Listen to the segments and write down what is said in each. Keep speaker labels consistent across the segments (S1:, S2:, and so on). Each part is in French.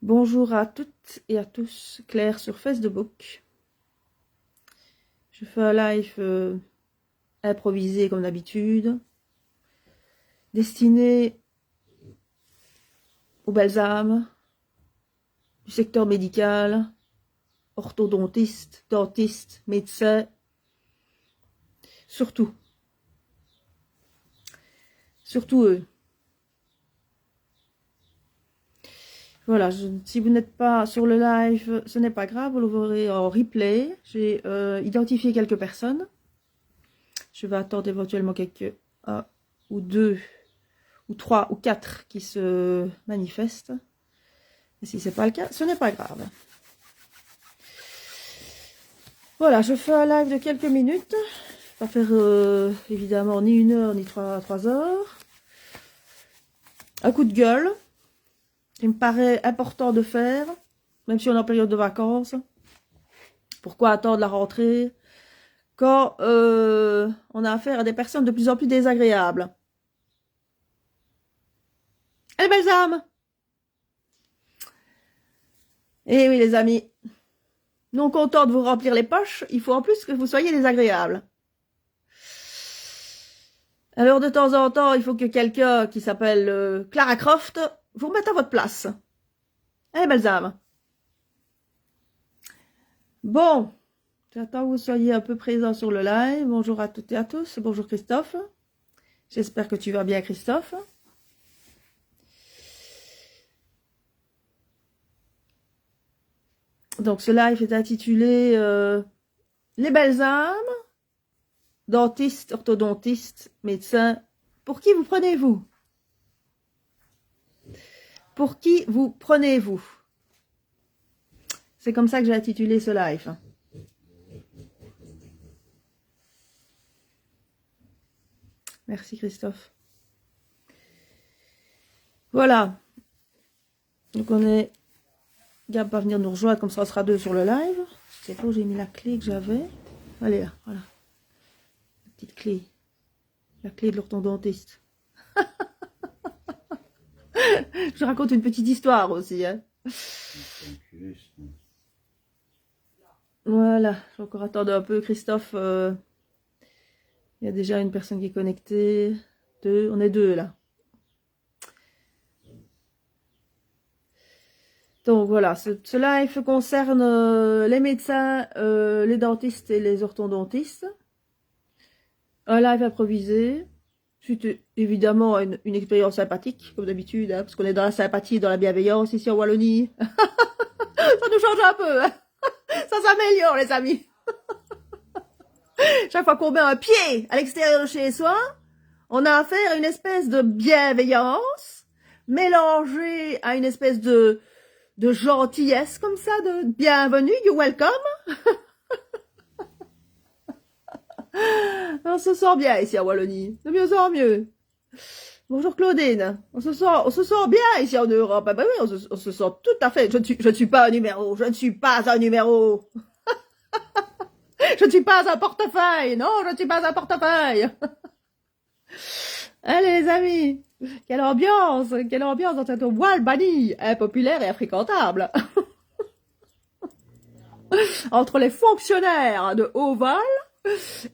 S1: Bonjour à toutes et à tous, Claire sur Facebook. Je fais un live improvisé comme d'habitude, destiné aux belles âmes du secteur médical, orthodontistes, dentistes, médecins, surtout eux. Voilà, si vous n'êtes pas sur le live, ce n'est pas grave, vous le verrez en replay. J'ai identifié quelques personnes. Je vais attendre éventuellement quelques 1 ou 2 ou 3 ou 4 qui se manifestent. Et si ce n'est pas le cas, ce n'est pas grave. Voilà, je fais un live de quelques minutes. Je ne vais pas faire évidemment ni 1 heure ni 3 heures. Un coup de gueule. Il me paraît important de faire, même si on est en période de vacances. Pourquoi attendre la rentrée quand on a affaire à des personnes de plus en plus désagréables? Eh belles âmes! Eh oui les amis, non content de vous remplir les poches, il faut en plus que vous soyez désagréables. Alors de temps en temps, il faut que quelqu'un qui s'appelle Clara Croft vous remette à votre place. Eh belles âmes. Bon, j'attends que vous soyez un peu présents sur le live. Bonjour à toutes et à tous. Bonjour Christophe. J'espère que tu vas bien Christophe. Donc ce live est intitulé Les belles âmes, dentistes, orthodontistes, médecins. Pour qui vous prenez-vous? Pour qui vous prenez-vous? C'est comme ça que j'ai intitulé ce live. Merci Christophe. Voilà. Donc on est... Gab va venir nous rejoindre, comme ça on sera 2 sur le live. Je sais pas où j'ai mis la clé que j'avais. Allez là, voilà. La petite clé. La clé de l'orthodontiste. Je raconte une petite histoire aussi. Hein. Voilà, je vais encore attendre un peu Christophe. Il y a déjà une personne qui est connectée. 2, on est 2 là. Donc voilà, ce live concerne les médecins, les dentistes et les orthodontistes. Un live improvisé. C'est évidemment une expérience sympathique, comme d'habitude, hein, parce qu'on est dans la sympathie, dans la bienveillance ici en Wallonie. Ça nous change un peu. Hein. Ça s'améliore, les amis. Chaque fois qu'on met un pied à l'extérieur de chez soi, on a affaire à une espèce de bienveillance mélangée à une espèce de gentillesse comme ça, de bienvenue, you're welcome. On se sent bien ici à Wallonie, de mieux en mieux. Bonjour Claudine, on se sent bien ici en Europe. Ah ben oui, on se sent tout à fait. Je ne suis pas un numéro, je ne suis pas un numéro. Je ne suis pas un portefeuille, non, je ne suis pas un portefeuille. Allez les amis, quelle ambiance dans cette Walbanie, impopulaire et infréquentable. Entre les fonctionnaires de haut vol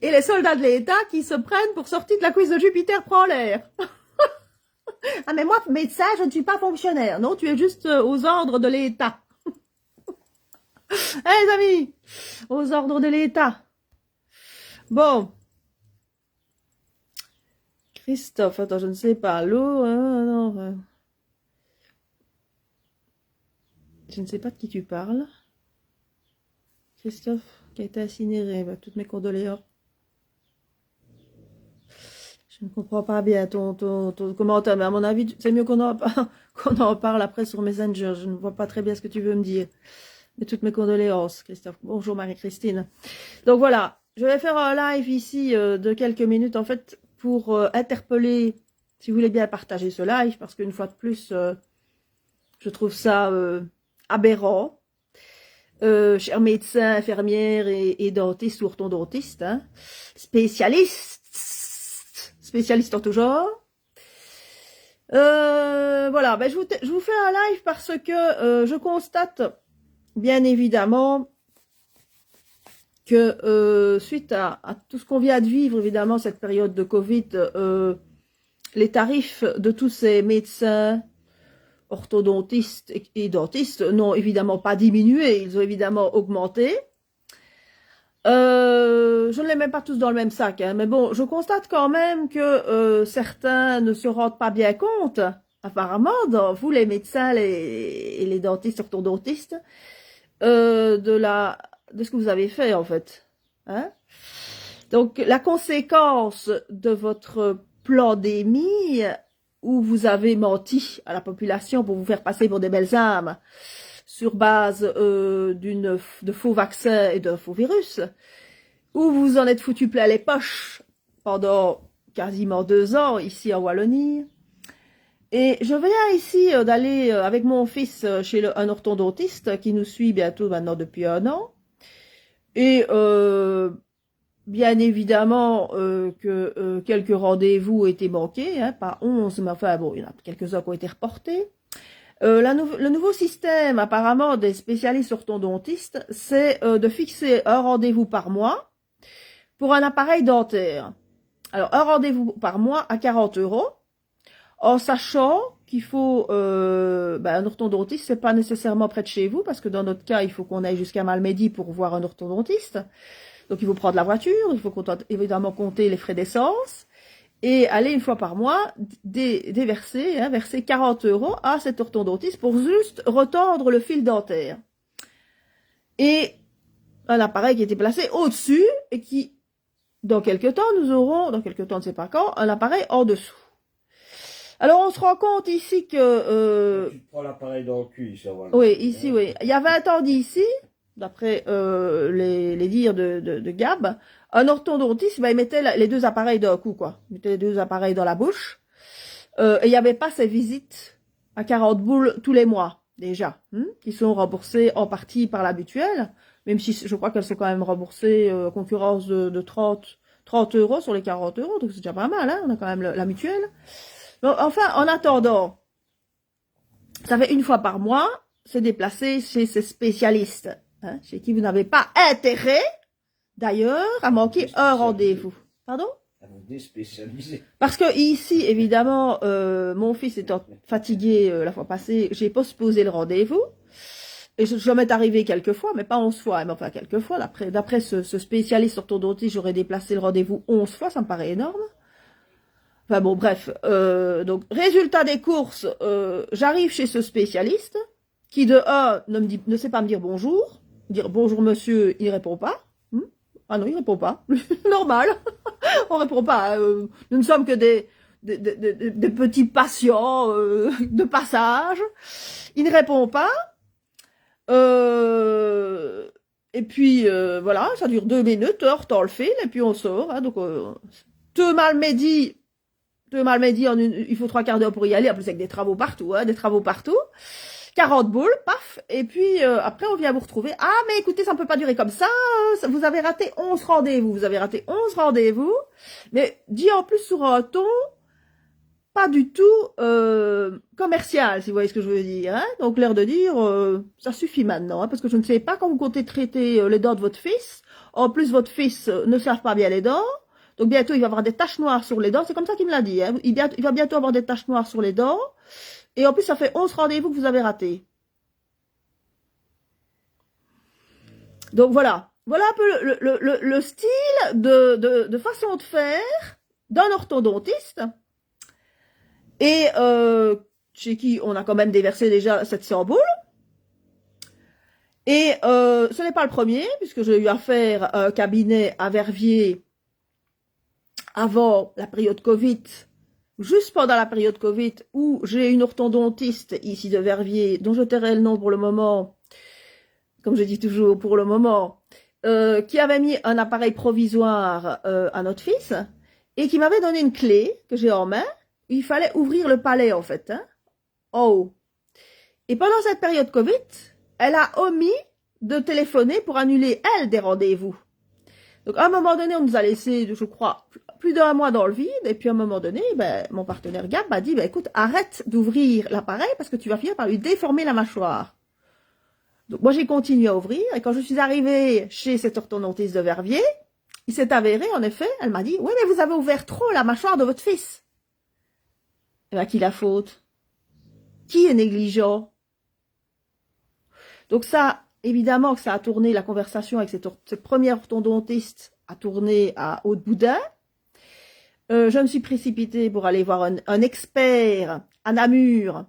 S1: et les soldats de l'État qui se prennent pour sortir de la cuisse de Jupiter prend l'air. Ah mais moi, médecin, je ne suis pas fonctionnaire. Non, tu es juste aux ordres de l'État. Eh les amis, aux ordres de l'État. Bon. Christophe, attends, je ne sais pas. Allô, non. Je ne sais pas de qui tu parles. Christophe, qui a été incinéré. Bah, toutes mes condoléances. Je ne comprends pas bien ton commentaire, mais à mon avis, c'est mieux qu'on en parle après sur Messenger. Je ne vois pas très bien ce que tu veux me dire. Mais toutes mes condoléances, Christophe. Bonjour Marie-Christine. Donc voilà, je vais faire un live ici de quelques minutes, en fait, pour interpeller, si vous voulez bien partager ce live, parce qu'une fois de plus, je trouve ça aberrant. Chers médecins, infirmières et dentistes ou orthodontistes, hein, spécialistes en tout genre. Voilà, ben, je vous fais un live parce que je constate, bien évidemment, que suite à tout ce qu'on vient de vivre, évidemment, cette période de Covid, les tarifs de tous ces médecins, orthodontistes et dentistes n'ont évidemment pas diminué, ils ont évidemment augmenté. Je ne les mets pas tous dans le même sac, hein, mais bon, je constate quand même que certains ne se rendent pas bien compte, apparemment, vous les médecins et les dentistes, orthodontistes, de ce que vous avez fait en fait. Hein? Donc la conséquence de votre pandémie, où vous avez menti à la population pour vous faire passer pour des belles âmes, sur base de faux vaccins et de faux virus, où vous en êtes foutu plein les poches pendant quasiment 2 ans ici en Wallonie. Et je viens ici d'aller avec mon fils chez un orthodontiste qui nous suit bientôt maintenant depuis 1 an. Et bien évidemment que quelques rendez-vous ont été manqués, hein, pas 11, mais enfin bon, il y en a quelques-uns qui ont été reportés. Le nouveau système, apparemment, des spécialistes orthodontistes, c'est de fixer un rendez-vous par mois pour un appareil dentaire. Alors, un rendez-vous par mois à 40 €, en sachant qu'il faut... un orthodontiste, c'est pas nécessairement près de chez vous, parce que dans notre cas, il faut qu'on aille jusqu'à Malmedy pour voir un orthodontiste. Donc, il faut prendre la voiture, il faut évidemment compter les frais d'essence, et aller une fois par mois verser 40 € à cet orthodontiste pour juste retordre le fil dentaire. Et un appareil qui était placé au-dessus et qui, dans quelques temps, nous aurons, dans quelques temps, on ne sait pas quand, un appareil en dessous. Alors on se rend compte ici que...
S2: Tu prends l'appareil dans le cul, ça va.
S1: Oui, ici, oui. Il y a 20 ans d'ici, d'après les dires de Gab, un orthodontiste, il mettait les 2 appareils d'un coup, quoi. Il mettait les 2 appareils dans la bouche. Et il n'y avait pas ces visites à 40 boules tous les mois, déjà, qui sont remboursées en partie par la mutuelle, même si je crois qu'elles sont quand même remboursées concurrence de 30 € sur les 40 €, donc c'est déjà pas mal, hein, on a quand même la mutuelle. Bon, enfin, en attendant, ça fait une fois par mois, se déplacer chez ces spécialistes, hein, chez qui vous n'avez pas intérêt, d'ailleurs, à manquer un rendez-vous. Pardon?
S2: À vous déspécialiser.
S1: Parce que ici, évidemment, mon fils étant fatigué la fois passée, j'ai postposé le rendez-vous. Et ça m'est arrivé quelques fois, mais pas 11 fois, mais enfin quelques fois. D'après ce spécialiste orthodontiste, j'aurais déplacé le rendez-vous 11 fois, ça me paraît énorme. Enfin bon, bref. Donc, résultat des courses, j'arrive chez ce spécialiste, qui de un ne sait pas me dire bonjour. Dire bonjour monsieur, il répond pas. Ah non, il répond pas. Normal. On répond pas. Nous ne sommes que des petits patients de passage. Il ne répond pas. Et puis, voilà, ça dure 2 minutes, on le fil, et puis on sort. Hein, donc, te Malmedy, il faut 3 quarts d'heure pour y aller, en plus avec des travaux partout, hein, des travaux partout. 40 boules, paf, et puis après on vient vous retrouver. Ah mais écoutez, ça ne peut pas durer comme ça, vous avez raté 11 rendez-vous, mais dit en plus sur un ton pas du tout commercial, si vous voyez ce que je veux dire. Hein. Donc l'air de dire, ça suffit maintenant, hein, parce que je ne sais pas quand vous comptez traiter les dents de votre fils. En plus, votre fils ne serve pas bien les dents. Donc bientôt, il va avoir des taches noires sur les dents. C'est comme ça qu'il me l'a dit. Hein. Il va bientôt avoir des taches noires sur les dents. Et en plus, ça fait 11 rendez-vous que vous avez ratés. Donc voilà. Voilà un peu le style de façon de faire d'un orthodontiste. Et chez qui on a quand même déversé déjà 700 boules. Et ce n'est pas le premier, puisque j'ai eu affaire à un cabinet à Verviers avant la période Covid, juste pendant la période Covid, où j'ai une orthodontiste ici de Verviers, dont je tairai le nom pour le moment, comme je dis toujours pour le moment, qui avait mis un appareil provisoire à notre fils, et qui m'avait donné une clé que j'ai en main. Il fallait ouvrir le palais, en fait, hein, en haut. Et pendant cette période Covid, elle a omis de téléphoner pour annuler, elle, des rendez-vous. Donc, à un moment donné, on nous a laissé, je crois, plus d'un mois dans le vide. Et puis, à un moment donné, ben, mon partenaire Gab m'a dit, ben, écoute, arrête d'ouvrir l'appareil parce que tu vas finir par lui déformer la mâchoire. Donc, moi, j'ai continué à ouvrir. Et quand je suis arrivée chez cette orthodontiste de Verviers, il s'est avéré, en effet, elle m'a dit, oui, mais vous avez ouvert trop la mâchoire de votre fils. Et ben, qui la faute? Qui est négligent? Donc ça, évidemment que ça a tourné, la conversation avec cette première orthodontiste a tourné à Haute-Boudin. Je me suis précipitée pour aller voir un expert à Namur,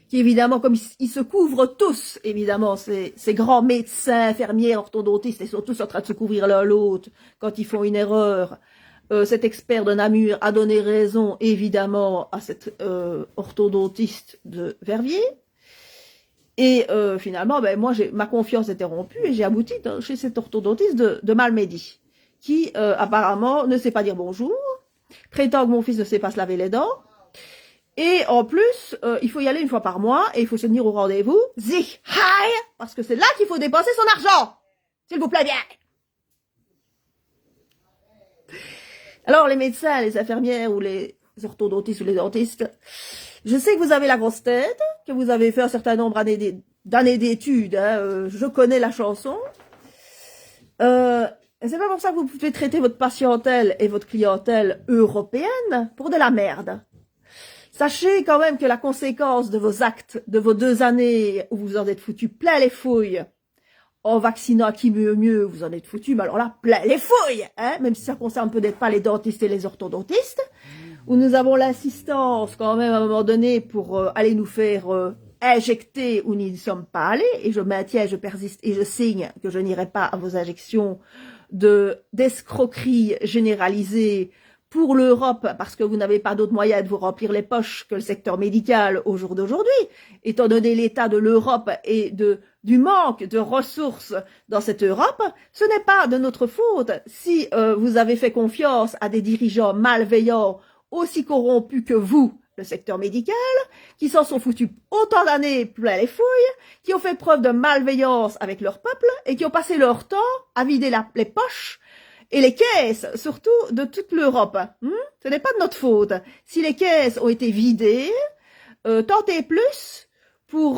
S1: qui évidemment, comme ils se couvrent tous, évidemment, ces grands médecins, infirmières, orthodontistes, ils sont tous en train de se couvrir l'un l'autre quand ils font une erreur. Cet expert de Namur a donné raison, évidemment, à cette orthodontiste de Verviers. Et finalement, ben, moi, ma confiance était rompue et j'ai abouti chez cet orthodontiste de Malmedy, qui apparemment ne sait pas dire bonjour, prétend que mon fils ne sait pas se laver les dents, et en plus, il faut y aller une fois par mois et il faut se tenir au rendez-vous, parce que c'est là qu'il faut dépenser son argent, s'il vous plaît bien. Alors, les médecins, les infirmières ou les orthodontistes ou les dentistes, je sais que vous avez la grosse tête, que vous avez fait un certain nombre d'années d'études, hein, je connais la chanson. C'est pas pour ça que vous pouvez traiter votre patientèle et votre clientèle européenne pour de la merde. Sachez quand même que la conséquence de vos actes, de vos 2 années où vous en êtes foutu plein les fouilles, en vaccinant qui mieux, vous en êtes foutu, mais alors là, plein les fouilles, hein, même si ça concerne peut-être pas les dentistes et les orthodontistes, où nous avons l'assistance quand même à un moment donné pour aller nous faire injecter où nous n'y sommes pas allés, et je maintiens, je persiste et je signe que je n'irai pas à vos injections d'escroquerie généralisée pour l'Europe, parce que vous n'avez pas d'autre moyen de vous remplir les poches que le secteur médical au jour d'aujourd'hui, étant donné l'état de l'Europe et du manque de ressources dans cette Europe, ce n'est pas de notre faute si vous avez fait confiance à des dirigeants malveillants aussi corrompus que vous, le secteur médical, qui s'en sont foutus autant d'années plein les fouilles, qui ont fait preuve de malveillance avec leur peuple et qui ont passé leur temps à vider les poches et les caisses, surtout de toute l'Europe. Ce n'est pas de notre faute. Si les caisses ont été vidées, tentez plus pour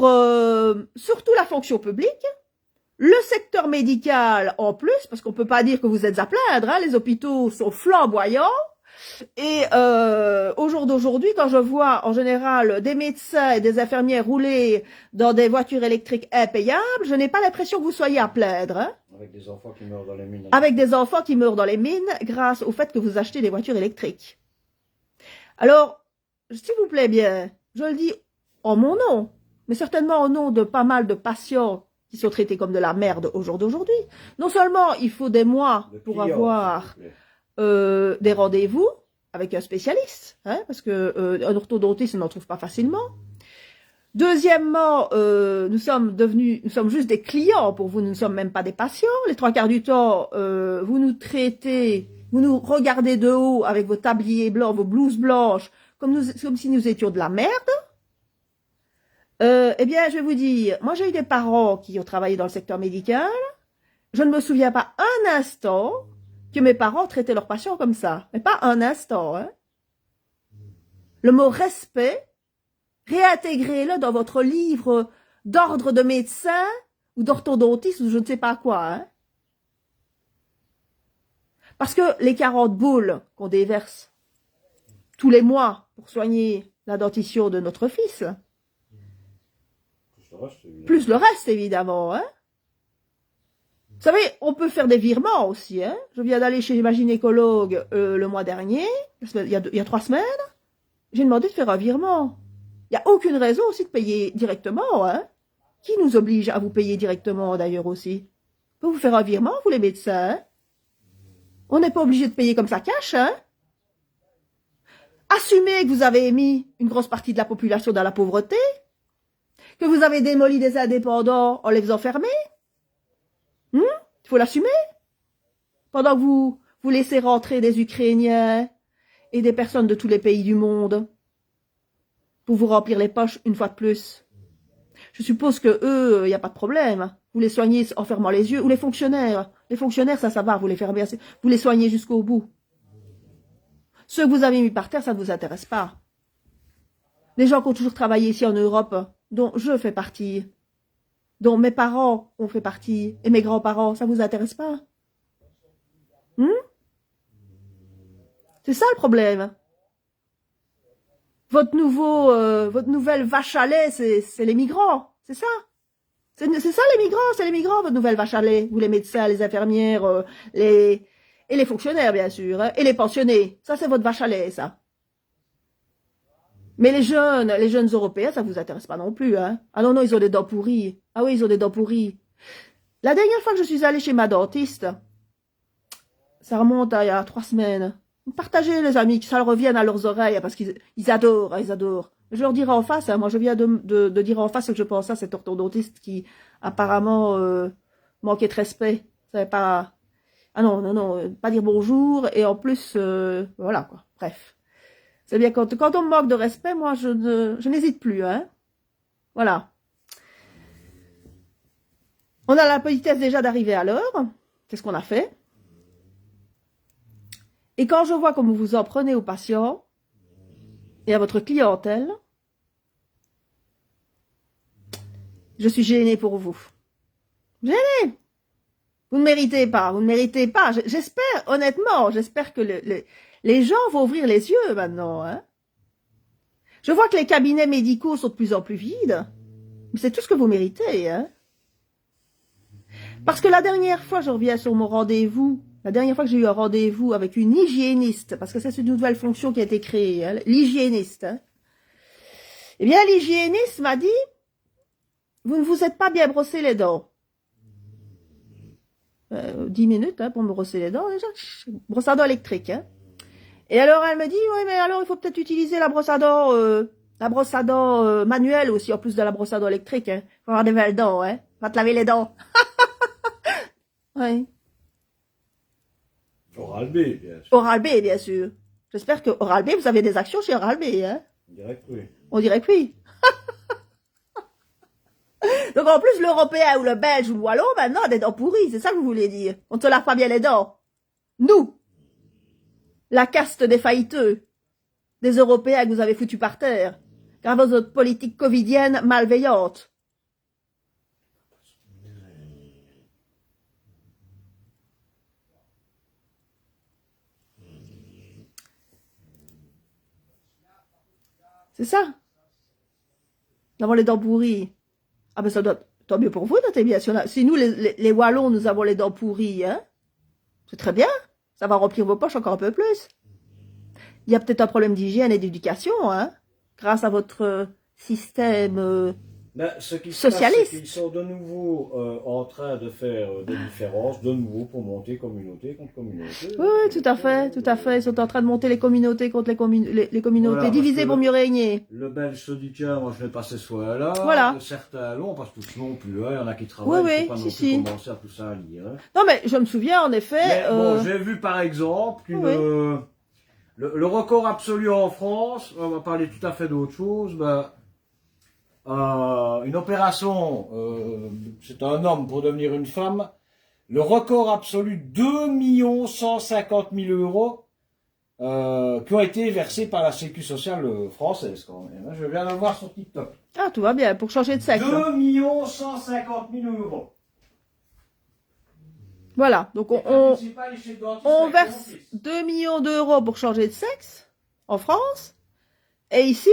S1: surtout la fonction publique, le secteur médical en plus, parce qu'on peut pas dire que vous êtes à plaindre, hein, les hôpitaux sont flamboyants. Et au jour d'aujourd'hui, quand je vois en général des médecins et des infirmières rouler dans des voitures électriques impayables, je n'ai pas l'impression que vous soyez à plaindre. Hein.
S2: Avec des enfants qui meurent dans les mines.
S1: Avec des enfants qui meurent dans les mines grâce au fait que vous achetez des voitures électriques. Alors, s'il vous plaît bien, je le dis en mon nom, mais certainement au nom de pas mal de patients qui sont traités comme de la merde au jour d'aujourd'hui. Non seulement il faut des mois pour avoir des rendez-vous avec un spécialiste, hein, parce que un orthodontiste, on n'en trouve pas facilement. Deuxièmement, nous sommes juste des clients pour vous, nous ne sommes même pas des patients. Les 3/4 du temps, vous nous traitez, vous nous regardez de haut avec vos tabliers blancs, vos blouses blanches, comme si nous étions de la merde. Eh bien, je vais vous dire, moi j'ai eu des parents qui ont travaillé dans le secteur médical. Je ne me souviens pas un instant que mes parents traitaient leurs patients comme ça. Mais pas un instant, hein. Le mot respect, réintégrez-le dans votre livre d'ordre de médecin ou d'orthodontiste ou je ne sais pas quoi, hein. Parce que les 40 boules qu'on déverse tous les mois pour soigner la dentition de notre fils, plus le reste évidemment, hein. Vous savez, on peut faire des virements aussi, hein. Je viens d'aller chez ma gynécologue le mois dernier, il y a 3 semaines. J'ai demandé de faire un virement. Il n'y a aucune raison aussi de payer directement, hein. Qui nous oblige à vous payer directement d'ailleurs aussi? On peut vous faire un virement, vous les médecins, hein. On n'est pas obligé de payer comme ça cash, hein. Assumez que vous avez mis une grosse partie de la population dans la pauvreté, que vous avez démoli des indépendants en les faisant fermer. Il faut l'assumer. Pendant que vous laissez rentrer des Ukrainiens et des personnes de tous les pays du monde pour vous remplir les poches une fois de plus. Je suppose que eux, il n'y a pas de problème. Vous les soignez en fermant les yeux. Ou les fonctionnaires. Les fonctionnaires, ça va, vous les fermez assez. Vous les soignez jusqu'au bout. Ceux que vous avez mis par terre, ça ne vous intéresse pas. Les gens qui ont toujours travaillé ici en Europe, dont je fais partie, dont mes parents ont fait partie, et mes grands-parents, ça vous intéresse pas? C'est ça le problème. Votre nouvelle vache à lait, c'est les migrants. C'est ça. C'est ça les migrants, votre nouvelle vache à lait. Vous les médecins, les infirmières, et les fonctionnaires, bien sûr, hein, et les pensionnés. Ça, c'est votre vache à lait, ça. Mais les jeunes Européens, ça vous intéresse pas non plus, hein. Ah non, non, ils ont des dents pourries. Ah oui, ils ont des dents pourries. La dernière fois que je suis allée chez ma dentiste, ça remonte à il y a 3 semaines. Partagez, les amis, que ça revienne à leurs oreilles, parce qu'ils adorent, ils adorent. Je leur dirai en face, hein, moi je viens de dire en face ce que je pense à cet orthodontiste qui apparemment manquait de respect. Savait pas. Ah non, non, non, pas dire bonjour, et en plus, voilà quoi. Bref. C'est bien quand on me manque de respect, moi je n'hésite plus, hein. Voilà. On a la politesse déjà d'arriver à l'heure. Qu'est-ce qu'on a fait? Et quand je vois comment vous en prenez aux patients et à votre clientèle, je suis gênée pour vous. Gênée. Vous ne méritez pas, vous ne méritez pas. J'espère, honnêtement, j'espère que les gens vont ouvrir les yeux maintenant. Hein. Je vois que les cabinets médicaux sont de plus en plus vides. Mais c'est tout ce que vous méritez. Hein. Parce que la dernière fois, je reviens sur mon rendez-vous, la dernière fois que j'ai eu un rendez-vous avec une hygiéniste, parce que c'est une nouvelle fonction qui a été créée, hein, l'hygiéniste. Hein. Eh bien, l'hygiéniste m'a dit, vous ne vous êtes pas bien brossé les dents. 10 minutes hein, pour me brosser les dents, déjà. Brosse à dents électrique. Hein. Et alors, elle me dit, oui, mais alors, il faut peut-être utiliser la brosse à dents manuelle aussi, en plus de la brosse à dents électrique. Hein. Faut avoir des belles dents, hein. Va te laver les dents. Oui.
S2: Oral-B, bien sûr.
S1: Oral-B, bien sûr. J'espère que Oral-B, vous avez des actions chez Oral-B, hein.
S2: On dirait que oui.
S1: On dirait que oui. Donc en plus, l'Européen ou le Belge ou le Wallon, maintenant, a des dents pourries, c'est ça que vous voulez dire. On ne se lave pas bien les dents. Nous, la caste des failliteux, des Européens que vous avez foutus par terre, car votre politique covidienne malveillante. C'est ça. D'avoir les dents pourries. Ah ben ça doit... Tant mieux pour vous, notez bien. Si nous, les Wallons, nous avons les dents pourries, hein, c'est très bien. Ça va remplir vos poches encore un peu plus. Il y a peut-être un problème d'hygiène et d'éducation, hein, grâce à votre système
S2: Ce qui se
S1: socialiste.
S2: passe, c'est qu'ils sont de nouveau en train de faire des différences, de nouveau pour monter communauté contre communauté.
S1: Oui, tout à fait, tout à fait. Ils sont en train de monter les communautés contre les communautés,
S2: Voilà,
S1: divisées pour mieux régner.
S2: Le Belge se dit, tiens, moi je vais pas ces soins-là.
S1: Voilà.
S2: Certains l'ont, parce que tous non plus. Hein. Il y en a qui travaillent,
S1: Oui,
S2: il ne faut pas non plus
S1: si.
S2: commencer à tout ça à lire. Hein.
S1: Non, mais je me souviens, en effet...
S2: Mais bon, j'ai vu par exemple qu'une... Le record absolu en France, on va parler tout à fait d'autre chose, ben, une opération, c'est un homme pour devenir une femme, le record absolu, 2 150 000 euros qui ont été versés par la Sécu sociale française quand même. Je viens de le voir sur TikTok.
S1: Ah, tout va bien, pour changer de sexe.
S2: 2 150 000 euros.
S1: Voilà, donc on verse 2 millions d'euros pour changer de sexe en France. Et ici,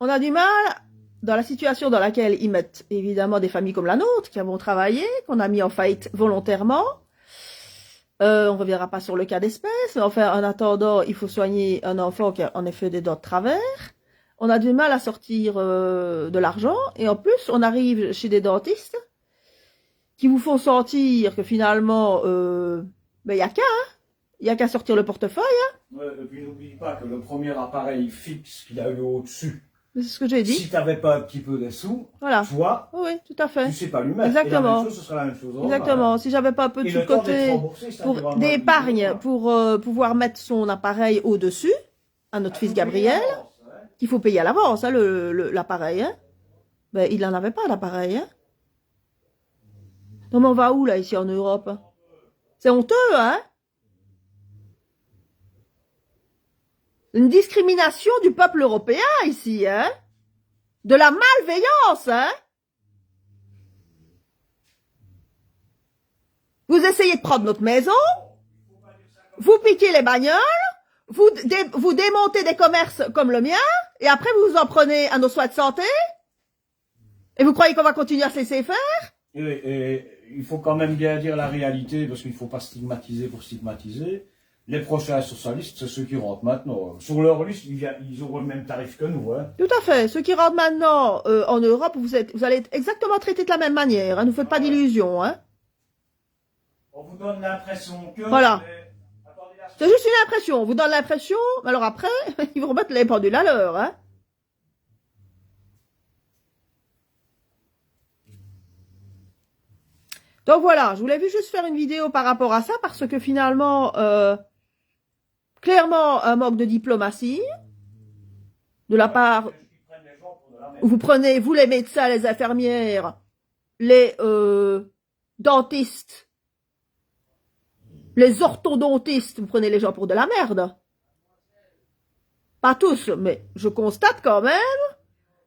S1: on a du mal, dans la situation dans laquelle ils mettent évidemment des familles comme la nôtre, qui avons travaillé, qu'on a mis en faillite volontairement. On ne reviendra pas sur le cas d'espèce, mais enfin, en attendant, il faut soigner un enfant qui a en effet des dents de travers. On a du mal à sortir de l'argent. Et en plus, on arrive chez des dentistes qui vous font sentir que finalement, il y a qu'à, il y a qu'à sortir le portefeuille. Hein.
S2: Ouais, et puis n'oublie pas que le premier appareil fixe qu'il y a eu au-dessus,
S1: c'est ce que j'ai dit.
S2: si tu n'avais pas un petit peu des sous,
S1: voilà.
S2: toi,
S1: oui, tout à fait.
S2: Tu ne sais pas lui mettre.
S1: Exactement.
S2: Et la même chose, ce sera la même chose.
S1: Exactement. Si j'avais pas un peu de sous-côté pour d'épargne pour pouvoir mettre son appareil au-dessus à notre fils Gabriel, qu'il faut payer à l'avance, hein, l'appareil. Hein. Ben, il n'en avait pas d'appareil, hein. Non, mais on va où, là, ici, en Europe? C'est honteux, hein? Une discrimination du peuple européen, ici, hein? De la malveillance, hein? Vous essayez de prendre notre maison, vous piquez les bagnoles, vous démontez des commerces comme le mien, et après vous vous en prenez à nos soins de santé? Et vous croyez qu'on va continuer à se laisser faire?
S2: Et il faut quand même bien dire la réalité, parce qu'il ne faut pas stigmatiser pour stigmatiser. Les prochains socialistes, c'est ceux qui rentrent maintenant. Sur leur liste, ils auront le même tarif que nous. Hein.
S1: Tout à fait. Ceux qui rentrent maintenant en Europe, vous allez être exactement traités de la même manière. Hein. Ne vous faites pas d'illusions. Hein.
S2: On vous donne l'impression que...
S1: Voilà. C'est juste une impression. On vous donne l'impression, mais alors après, ils vont remettre les pendules à l'heure. Hein. Donc voilà, je voulais juste faire une vidéo par rapport à ça, parce que finalement, clairement, un manque de diplomatie, de la part... Vous prenez, vous les médecins, les infirmières, les dentistes, les orthodontistes, vous prenez les gens pour de la merde. Pas tous, mais je constate quand même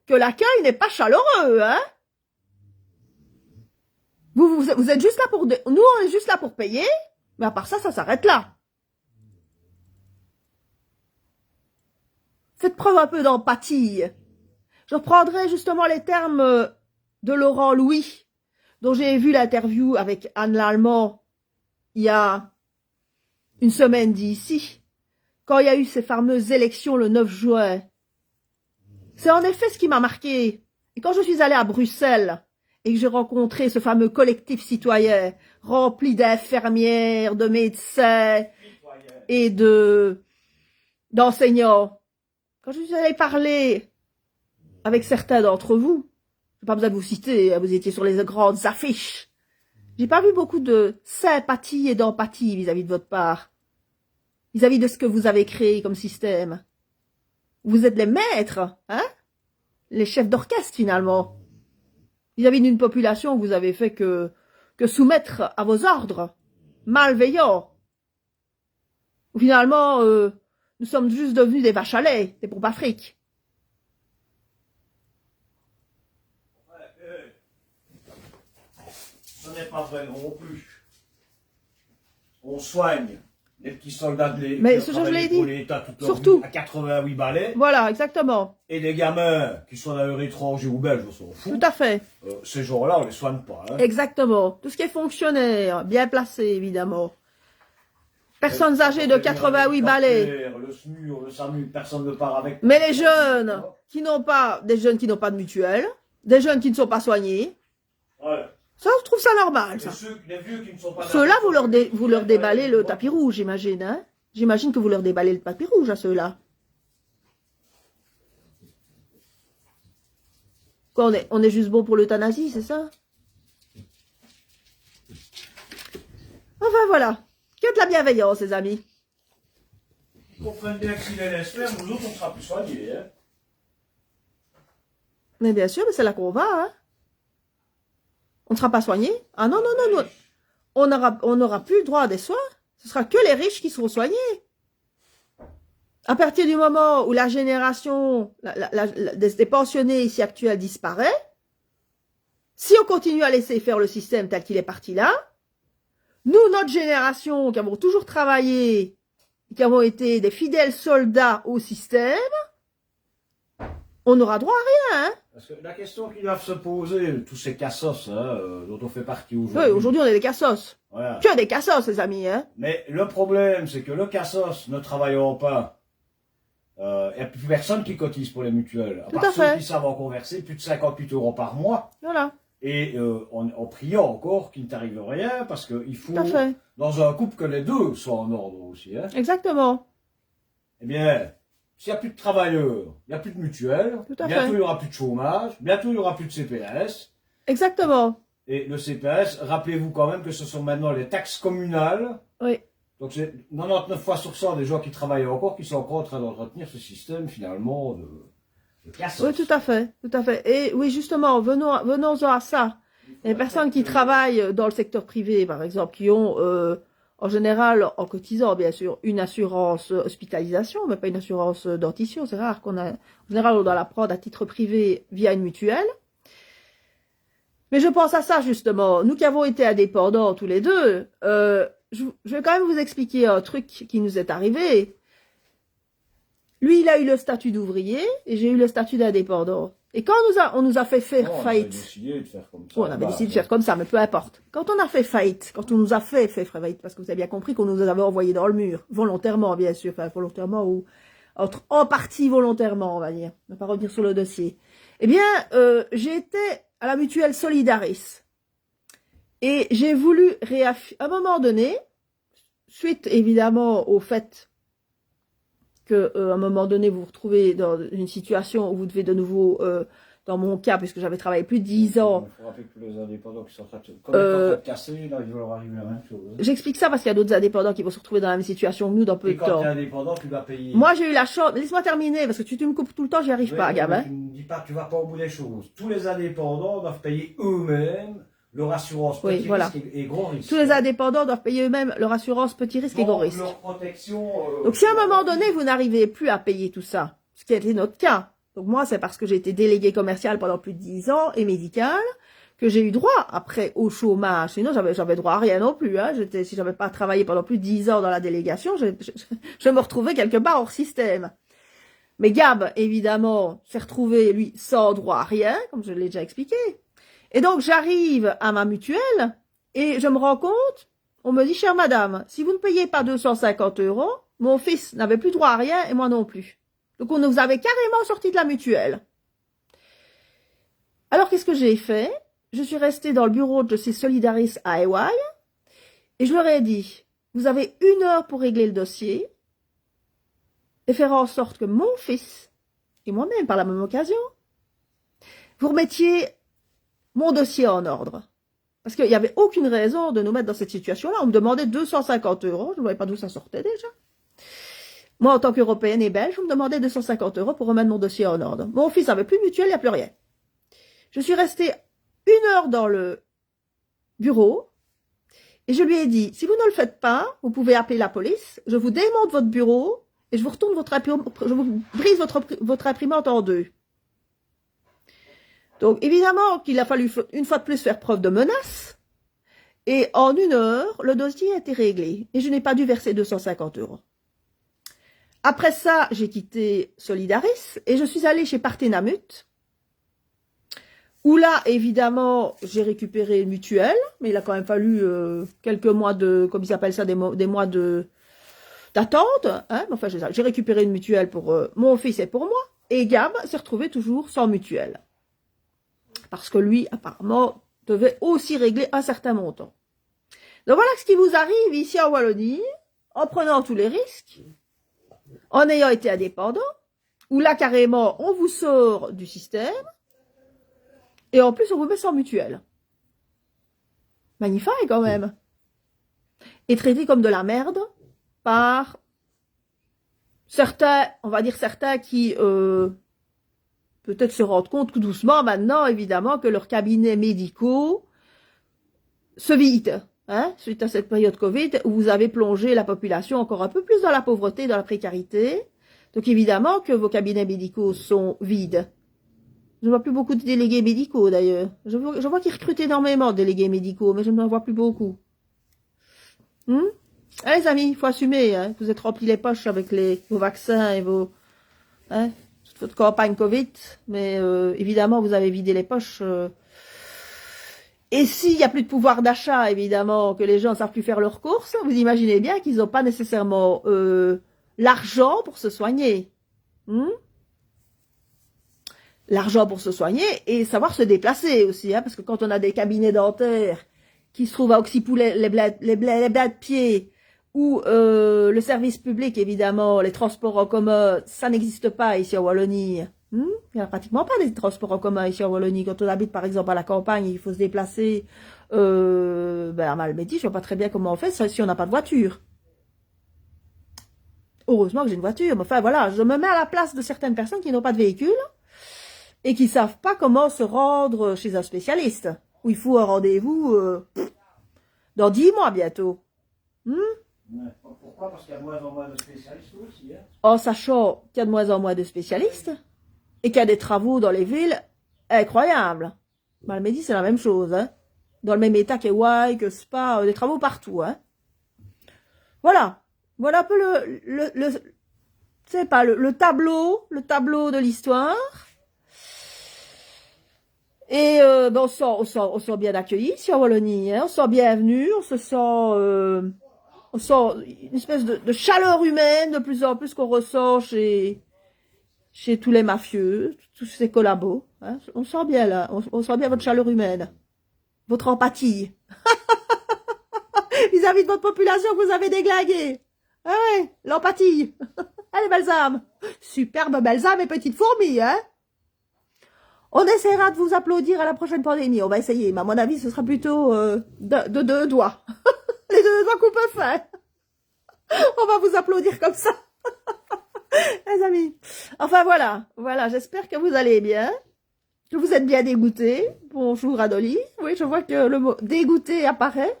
S1: que l'accueil n'est pas chaleureux, hein. Vous êtes juste là pour... Nous, on est juste là pour payer, mais à part ça, ça s'arrête là. Faites preuve un peu d'empathie. Je reprendrai justement les termes de Laurent Louis, dont j'ai vu l'interview avec Anne Lallemand il y a une semaine d'ici, quand il y a eu ces fameuses élections le 9 juin. C'est en effet ce qui m'a marqué. Et quand je suis allée à Bruxelles et que j'ai rencontré ce fameux collectif citoyen rempli d'infirmières, de médecins et d'enseignants, quand je suis allée parler avec certains d'entre vous, j'ai pas besoin de vous citer, vous étiez sur les grandes affiches, j'ai pas vu beaucoup de sympathie et d'empathie vis-à-vis de votre part, vis-à-vis de ce que vous avez créé comme système. Vous êtes les maîtres, hein, les chefs d'orchestre finalement, vis-à-vis d'une population que vous avez fait que soumettre à vos ordres, malveillants. Finalement, nous sommes juste devenus des vaches à lait, des pompes à fric.
S2: Ce n'est pas vrai non plus. On soigne les petits soldats de l'État.
S1: Mais ce que je l'ai dit, surtout
S2: à 88 balais.
S1: Voilà, exactement.
S2: Et des gamins qui sont d'ailleurs étrangers ou belges, on s'en fout.
S1: Tout à fait.
S2: Ces gens-là, on les soigne pas. Hein.
S1: Exactement. Tout ce qui est fonctionnaire, bien placé, évidemment. Personnes âgées de 88 balais.
S2: Le SMUR, le SAMU, personne ne part avec.
S1: Mais les jeunes qui n'ont pas, des jeunes qui n'ont pas de mutuelle, des jeunes qui ne sont pas soignés.
S2: Ouais.
S1: Ça, je trouve ça normal, ça.
S2: Les vieux qui ne sont pas
S1: Ceux-là, vous leur déballez le tapis rouge, j'imagine, hein. J'imagine que vous leur déballez le tapis rouge à ceux-là. On est juste bon pour l'euthanasie, c'est ça? Enfin, voilà. Que de la bienveillance, les amis.
S2: Vous comprenez bien que si les laisse faire, nous autres, on sera plus soignés, hein.
S1: Mais bien sûr, mais c'est là qu'on va, hein. On ne sera pas soigné. Ah non, non, non, non. On n'aura plus le droit à des soins. Ce sera que les riches qui seront soignés. À partir du moment où la génération des pensionnés ici actuels disparaît, si on continue à laisser faire le système tel qu'il est parti là, nous, notre génération, qui avons toujours travaillé, qui avons été des fidèles soldats au système, on n'aura droit à rien, hein.
S2: Parce que la question qu'ils doivent se poser, tous ces cassos hein, dont on fait partie aujourd'hui.
S1: Oui, aujourd'hui on est des cassos.
S2: Voilà.
S1: Que des cassos, les amis, hein.
S2: Mais le problème, c'est que le cassos ne travaillant pas, il n'y a plus personne qui cotise pour les mutuelles.
S1: Tout
S2: à part
S1: à
S2: ceux
S1: fait.
S2: qui savent en converser plus de 58 € par mois.
S1: Voilà.
S2: Et en priant encore qu'il ne t'arrive rien, parce qu'il faut,
S1: Tout à fait.
S2: dans un couple, que les deux soient en ordre aussi. Hein.
S1: Exactement.
S2: Eh bien, s'il n'y a plus de travailleurs, il n'y a plus de mutuelle, bientôt il n'y aura plus de chômage, bientôt il n'y aura plus de CPS.
S1: Exactement.
S2: Et le CPS, rappelez-vous quand même que ce sont maintenant les taxes communales.
S1: Oui.
S2: Donc c'est 99 fois sur 100 des gens qui travaillent encore, qui sont encore en train d'entretenir ce système finalement de cassos.
S1: Oui, tout à fait, tout à fait. Et oui, justement, venons-en à ça. Les personnes qui travaillent dans le secteur privé, par exemple, qui ont, en général, en cotisant, bien sûr, une assurance hospitalisation, mais pas une assurance dentition. C'est rare qu'on a, en général, on doit la prendre à titre privé via une mutuelle. Mais je pense à ça, justement. Nous qui avons été indépendants tous les deux, je vais quand même vous expliquer un truc qui nous est arrivé. Lui, il a eu le statut d'ouvrier et j'ai eu le statut d'indépendant. Et quand on nous a fait faire faillite.
S2: On avait décidé de faire comme ça.
S1: On avait décidé de faire comme ça, mais peu importe. Quand on a fait faillite, quand on nous a fait faillite, parce que vous avez bien compris qu'on nous avait envoyés dans le mur, volontairement, bien sûr, enfin, volontairement ou en partie volontairement, on va dire. On ne va pas revenir sur le dossier. Eh bien, j'ai été à la mutuelle Solidaris. Et j'ai voulu à un moment donné, suite évidemment au fait que à un moment donné vous vous retrouvez dans une situation où vous devez de nouveau, dans mon cas, puisque j'avais travaillé plus de 10 ans.
S2: Il faut rappeler que les indépendants qui sont en train de casser, là, il va leur arriver la même chose.
S1: J'explique ça parce qu'il y a d'autres indépendants qui vont se retrouver dans la même situation que nous dans peu de temps.
S2: Et quand tu es indépendant, tu vas payer.
S1: Moi, j'ai eu la chance. Laisse-moi terminer parce que tu me coupes tout le temps, j'y arrive pas, gamin.
S2: Tu ne dis pas que tu vas pas au bout des choses. Tous les indépendants doivent payer eux-mêmes leur assurance petit risque et gros risque.
S1: Tous les indépendants doivent payer eux-mêmes leur assurance petit risque et gros risque.
S2: Leur protection.
S1: Donc si à un moment donné vous n'arrivez plus à payer tout ça, ce qui a été notre cas. Donc moi c'est parce que j'ai été délégué commercial pendant plus de 10 ans et médical que j'ai eu droit après au chômage. Sinon j'avais droit à rien non plus. Hein. Si j'avais pas travaillé pendant plus de 10 ans dans la délégation, je me retrouvais quelque part hors système. Mais Gab évidemment s'est retrouvé lui sans droit à rien, comme je l'ai déjà expliqué. Et donc, j'arrive à ma mutuelle et je me rends compte, on me dit, chère madame, si vous ne payez pas 250 €, mon fils n'avait plus droit à rien et moi non plus. Donc, on nous avait carrément sorti de la mutuelle. Alors, qu'est-ce que j'ai fait? Je suis restée dans le bureau de ces Solidaris à Hawaï et je leur ai dit, vous avez 1 heure pour régler le dossier et faire en sorte que mon fils et moi-même, par la même occasion, vous remettiez mon dossier en ordre. Parce qu'il n'y avait aucune raison de nous mettre dans cette situation-là. On me demandait 250 €. Je ne voyais pas d'où ça sortait déjà. Moi, en tant qu'Européenne et Belge, on me demandait 250 € pour remettre mon dossier en ordre. Mon fils n'avait plus de mutuelle, il n'y a plus rien. Je suis restée 1 heure dans le bureau et je lui ai dit, si vous ne le faites pas, vous pouvez appeler la police, je vous démonte votre bureau et je vous retourne je vous brise votre imprimante en deux. Donc, évidemment qu'il a fallu, une fois de plus, faire preuve de menace. Et en 1 heure, le dossier a été réglé. Et je n'ai pas dû verser 250 €. Après ça, j'ai quitté Solidaris et je suis allée chez Partenamut. Où là, évidemment, j'ai récupéré une mutuelle. Mais il a quand même fallu quelques mois de, comme ils appellent ça, des mois d'attente. Hein, enfin, j'ai récupéré une mutuelle pour mon fils et pour moi. Et Gab s'est retrouvé toujours sans mutuelle. Parce que lui, apparemment, devait aussi régler un certain montant. Donc voilà ce qui vous arrive ici en Wallonie, en prenant tous les risques, en ayant été indépendant, où là, carrément, on vous sort du système, et en plus, on vous met sans mutuelle. Magnifique, quand même. Et traité comme de la merde par certains, on va dire certains qui... peut-être se rendre compte tout doucement maintenant, évidemment, que leurs cabinets médicaux se vident, hein, suite à cette période Covid, où vous avez plongé la population encore un peu plus dans la pauvreté, dans la précarité. Donc évidemment que vos cabinets médicaux sont vides. Je ne vois plus beaucoup de délégués médicaux d'ailleurs. Je vois qu'ils recrutent énormément de délégués médicaux, mais je n'en vois plus beaucoup. Allez les amis, il faut assumer, hein, vous êtes remplis les poches avec vos vaccins et vos... Hein, votre campagne Covid, mais évidemment, vous avez vidé les poches. Et s'il n'y a plus de pouvoir d'achat, évidemment, que les gens ne savent plus faire leurs courses, vous imaginez bien qu'ils n'ont pas nécessairement l'argent pour se soigner. L'argent pour se soigner et savoir se déplacer aussi, hein, parce que quand on a des cabinets dentaires qui se trouvent à Oxypoul, les bleds de pied, ou le service public, évidemment, les transports en commun, ça n'existe pas ici en Wallonie. Il n'y a pratiquement pas des transports en commun ici en Wallonie. Quand on habite, par exemple, à la campagne, il faut se déplacer à Malmedy. Je ne vois pas très bien comment on fait si on n'a pas de voiture. Heureusement que j'ai une voiture. Mais enfin, voilà, je me mets à la place de certaines personnes qui n'ont pas de véhicule. et qui savent pas comment se rendre chez un spécialiste, où il faut un rendez-vous dans 10 mois bientôt.
S2: Pourquoi? Parce qu'il y a de moins en moins de spécialistes aussi. Hein.
S1: En sachant qu'il y a de moins en moins de spécialistes et qu'il y a des travaux dans les villes incroyables. Malmedy, c'est la même chose. Hein. Dans le même état qu'Hawaï, que Spa, des travaux partout. Hein. Voilà. Voilà un peu c'est pas le tableau de l'histoire. Et ben on sent bien accueilli ici en Wallonie. Hein. On se sent bienvenu, on sent une espèce de chaleur humaine de plus en plus qu'on ressent chez tous les mafieux, tous ces collabos. Hein. On sent bien là, on sent bien votre chaleur humaine, votre empathie vis-à-vis de votre population que vous avez déglinguée. Ah ouais, l'empathie. Allez, Balsam. Superbe Balsam et petite fourmi, hein. On essaiera de vous applaudir à la prochaine pandémie. On va essayer, mais à mon avis, ce sera plutôt de 2 doigts. Les 2 doigts qu'on peut faire. On va vous applaudir comme ça. Les amis. Enfin, voilà. Voilà, j'espère que vous allez bien. Que vous êtes bien dégoûtés. Bonjour, Adoli. Oui, je vois que le mot dégoûté apparaît.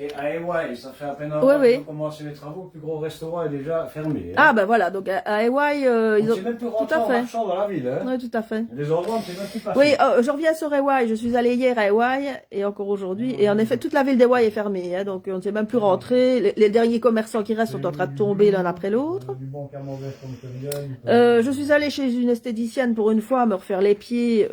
S2: Et à Hawaï, ça fait à peine un mois qu'ils ont commencé les travaux, le plus gros restaurant est déjà fermé. Hein.
S1: Ah ben voilà, donc à Hawaï, ils ont...
S2: même plus
S1: tout à fait.
S2: En marchant dans la ville. Hein.
S1: Oui, tout à fait.
S2: Les endroits, on ne sait même plus passer.
S1: Oui, je reviens sur Hawaï. Je suis allée hier à Hawaï et encore aujourd'hui. Et en effet, toute la ville d'Hawaï est fermée. Hein, donc on ne sait même plus rentrer. Les derniers commerçants qui restent sont en train de tomber l'un après l'autre. Je suis allée chez une esthéticienne pour une fois me refaire les pieds.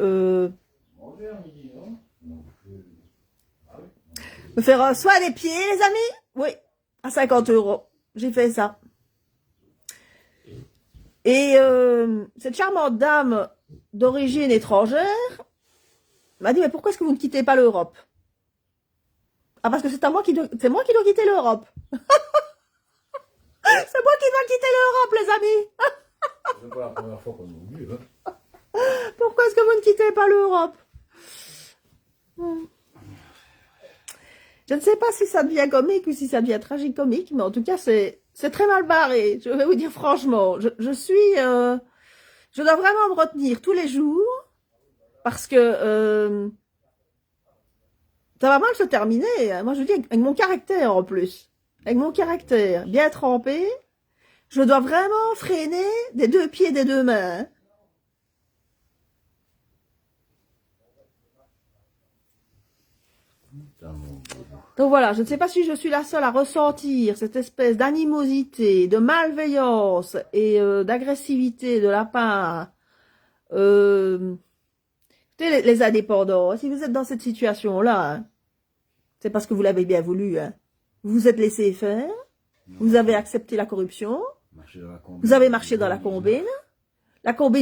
S1: Me faire un soin des pieds, les amis? Oui, à 50 €. J'ai fait ça. Et cette charmante dame d'origine étrangère m'a dit, mais pourquoi est-ce que vous ne quittez pas l'Europe? Ah, parce que c'est moi qui dois quitter l'Europe. C'est moi qui dois quitter l'Europe, les amis.
S2: C'est pas la première fois qu'on nous dit. Hein.
S1: Pourquoi est-ce que vous ne quittez pas l'Europe? Je ne sais pas si ça devient comique ou si ça devient tragicomique, mais en tout cas, c'est très mal barré. Je vais vous dire franchement, je dois vraiment me retenir tous les jours parce que ça va mal se terminer. Hein. Moi, je dis avec mon caractère en plus, avec mon caractère bien trempé, je dois vraiment freiner des 2 pieds, des 2 mains. Hein. Donc voilà, je ne sais pas si je suis la seule à ressentir cette espèce d'animosité, de malveillance et d'agressivité de la part les indépendants. Si vous êtes dans cette situation-là, hein, c'est parce que vous l'avez bien voulu. Hein. Vous vous êtes laissé faire, vous avez accepté la corruption, vous avez marché dans la combine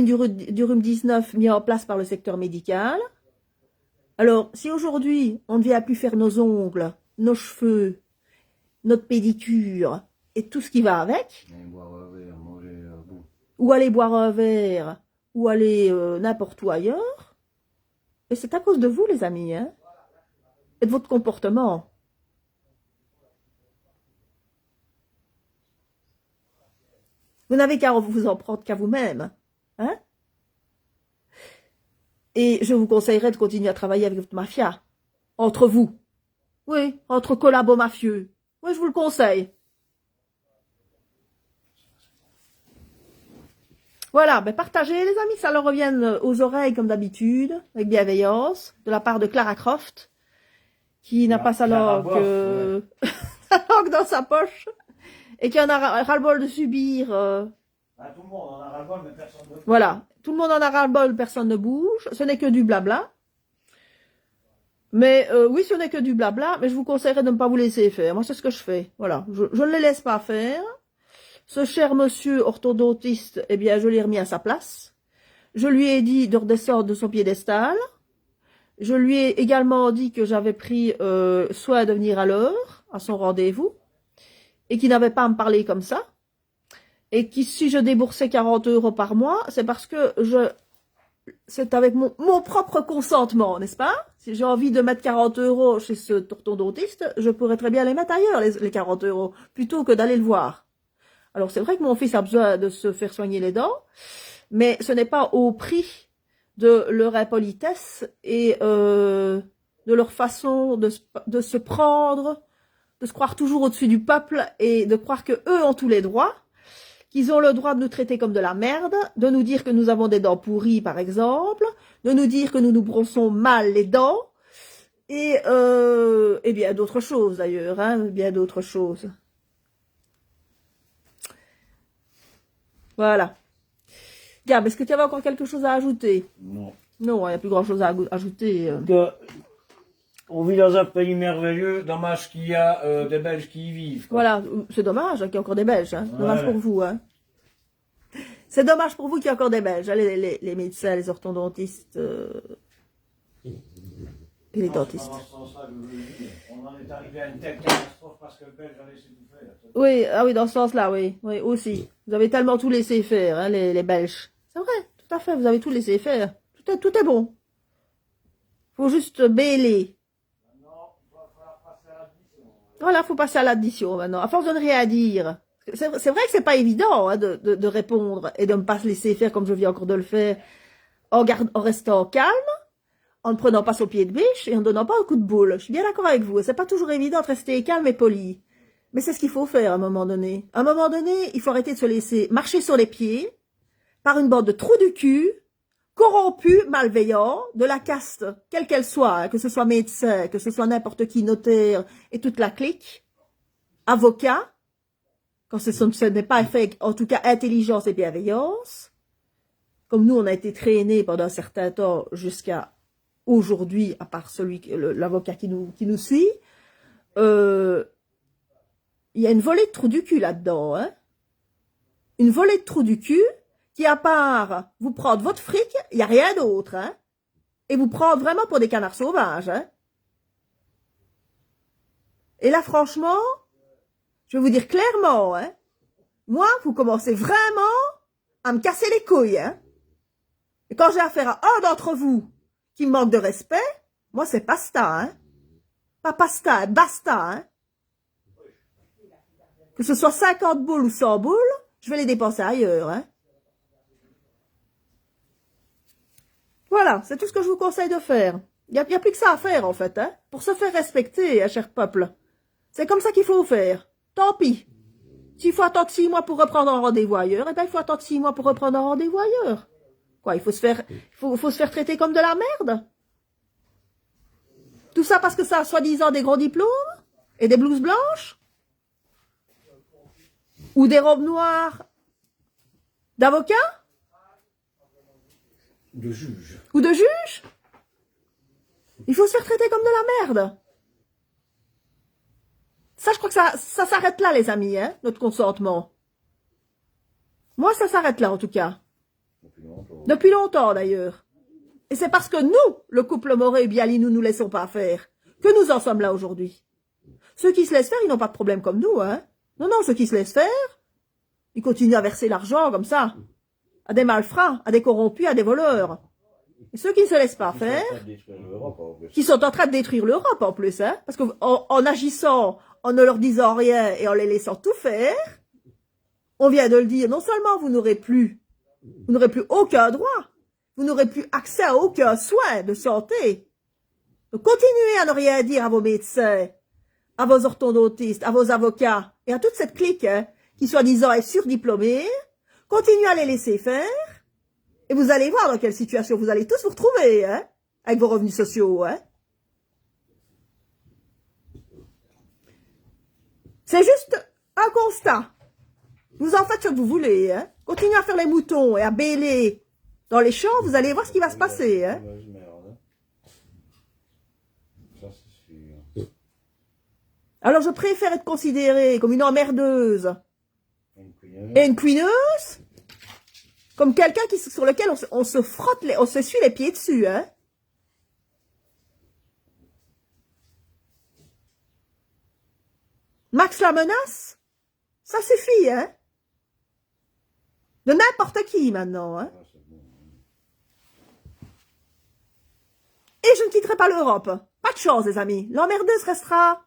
S1: du rhume 19 mis en place par le secteur médical. Alors, si aujourd'hui, on ne vient plus faire nos ongles, nos cheveux, notre pédicure et tout ce qui va avec, ou aller boire un verre, ou aller n'importe où ailleurs, et c'est à cause de vous, les amis, hein, et de votre comportement. Vous n'avez qu'à vous en prendre qu'à vous-même, hein. Et je vous conseillerais de continuer à travailler avec votre mafia. Entre vous. Oui, entre collabos mafieux. Oui, je vous le conseille. Voilà, ben partagez les amis, que ça leur revienne aux oreilles comme d'habitude, avec bienveillance, de la part de Clara Croft, qui n'a pas sa langue, sa langue dans sa poche, et qui en a ras-le-bol de subir...
S2: Tout le monde en a ras-le-bol, mais personne ne bouge.
S1: Voilà, tout le monde en a ras-le-bol, personne ne bouge, ce n'est que du blabla. Mais oui, ce n'est que du blabla, mais je vous conseillerais de ne pas vous laisser faire. Moi, c'est ce que je fais. Voilà, je ne les laisse pas faire. Ce cher monsieur orthodontiste, eh bien, je l'ai remis à sa place. Je lui ai dit de redescendre de son piédestal. Je lui ai également dit que j'avais pris soin de venir à l'heure, à son rendez-vous, et qu'il n'avait pas à me parler comme ça. Et que si je déboursais 40 € par mois, c'est parce que c'est avec mon propre consentement, n'est-ce pas? Si j'ai envie de mettre 40 € chez ce orthodontiste, je pourrais très bien les mettre ailleurs, les 40 €, plutôt que d'aller le voir. Alors c'est vrai que mon fils a besoin de se faire soigner les dents, mais ce n'est pas au prix de leur impolitesse et de leur façon de se prendre, de se croire toujours au-dessus du peuple et de croire que eux ont tous les droits, qu'ils ont le droit de nous traiter comme de la merde, de nous dire que nous avons des dents pourries par exemple, de nous dire que nous nous brossons mal les dents, et bien d'autres choses d'ailleurs, hein, bien d'autres choses. Voilà. Gab, est-ce que tu avais encore quelque chose à ajouter?
S2: Non.
S1: Non, il n'y a plus grand-chose à ajouter.
S2: On vit dans un pays merveilleux, dommage qu'il y a des Belges qui y vivent. Quoi.
S1: Voilà, c'est dommage hein, qu'il y ait encore des Belges. Hein.
S2: Ouais.
S1: Dommage pour vous. Hein. C'est dommage pour vous qu'il y ait encore des Belges, hein, les médecins, les orthodontistes et les dentistes.
S2: On en est arrivé à une telle catastrophe parce que le Belge a laissé tout faire.
S1: Oui, ah oui, dans ce sens-là, oui, oui, aussi. Vous avez tellement tout laissé faire, hein, les Belges. C'est vrai, tout à fait, vous avez tout laissé faire. Tout est bon. Faut juste bêler. Voilà, faut passer à l'addition maintenant. À force de ne rien dire. C'est vrai que c'est pas évident hein, de répondre et de ne pas se laisser faire comme je viens encore de le faire en restant calme, en ne prenant pas son pied de biche et en ne donnant pas un coup de boule. Je suis bien d'accord avec vous. C'est pas toujours évident de rester calme et poli. Mais c'est ce qu'il faut faire à un moment donné. À un moment donné, il faut arrêter de se laisser marcher sur les pieds par une bande de trous du cul, corrompus, malveillants, de la caste, quelle qu'elle soit, hein, que ce soit médecin, que ce soit n'importe qui, notaire et toute la clique, avocat, quand ce n'est pas fait, en tout cas intelligence et bienveillance, comme nous on a été traînés pendant un certain temps jusqu'à aujourd'hui, à part l'avocat qui nous suit, il y a une volée de trous du cul là-dedans, hein. Une volée de trous du cul qui, à part vous prendre votre fric, il n'y a rien d'autre, hein. Et vous prendre vraiment pour des canards sauvages, hein. Et là, franchement, je vais vous dire clairement, hein, moi, vous commencez vraiment à me casser les couilles, hein. Et quand j'ai affaire à un d'entre vous qui me manque de respect, moi, c'est pasta, hein. Pas pasta, basta, hein. Que ce soit 50 boules ou 100 boules, je vais les dépenser ailleurs, hein. Voilà, c'est tout ce que je vous conseille de faire. Il n'y a plus que ça à faire, en fait, hein. Pour se faire respecter, hein, cher peuple. C'est comme ça qu'il faut faire. Tant pis. S'il faut attendre 6 mois pour reprendre un rendez-vous ailleurs, eh ben, il faut attendre 6 mois pour reprendre un rendez-vous ailleurs. Quoi, il faut se faire traiter comme de la merde. Tout ça parce que ça a soi-disant des gros diplômes et des blouses blanches ou des robes noires d'avocats
S2: De juge.
S1: ou de juges. Il faut se faire traiter comme de la merde. Ça, je crois que ça s'arrête là, les amis, hein, notre consentement. Moi, ça s'arrête là, en tout cas. Depuis longtemps, d'ailleurs. Et c'est parce que nous, le couple Moret et Bialy, nous laissons pas faire, que nous en sommes là aujourd'hui. Ceux qui se laissent faire, ils n'ont pas de problème comme nous, hein. Non, non, ceux qui se laissent faire, ils continuent à verser l'argent comme ça. À des malfrats, à des corrompus, à des voleurs. Et ceux qui ne se laissent pas faire, qui sont en train de détruire l'Europe en plus, hein, parce qu'en agissant, en ne leur disant rien et en les laissant tout faire, on vient de le dire, non seulement vous n'aurez plus aucun droit, vous n'aurez plus accès à aucun soin de santé. Donc continuez à ne rien dire à vos médecins, à vos orthodontistes, à vos avocats et à toute cette clique hein, qui soi-disant est surdiplômée. Continuez à les laisser faire et vous allez voir dans quelle situation vous allez tous vous retrouver hein, avec vos revenus sociaux. Hein. C'est juste un constat. Vous en faites ce que vous voulez. Hein. Continuez à faire les moutons et à bêler dans les champs, vous allez voir ce qui va se passer. Hein. Alors je préfère être considérée comme une emmerdeuse et une couineuse, comme quelqu'un sur lequel on se frotte, on s'essuie les pieds dessus. Hein. Max la menace, ça suffit, hein. De n'importe qui maintenant, hein. Et je ne quitterai pas l'Europe. Pas de chance, les amis. L'emmerdeuse restera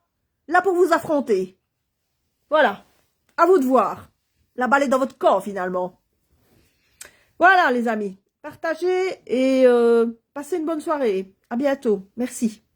S1: là pour vous affronter. Voilà. À vous de voir. La balle est dans votre camp, finalement. Voilà les amis, partagez et passez une bonne soirée. À bientôt. Merci.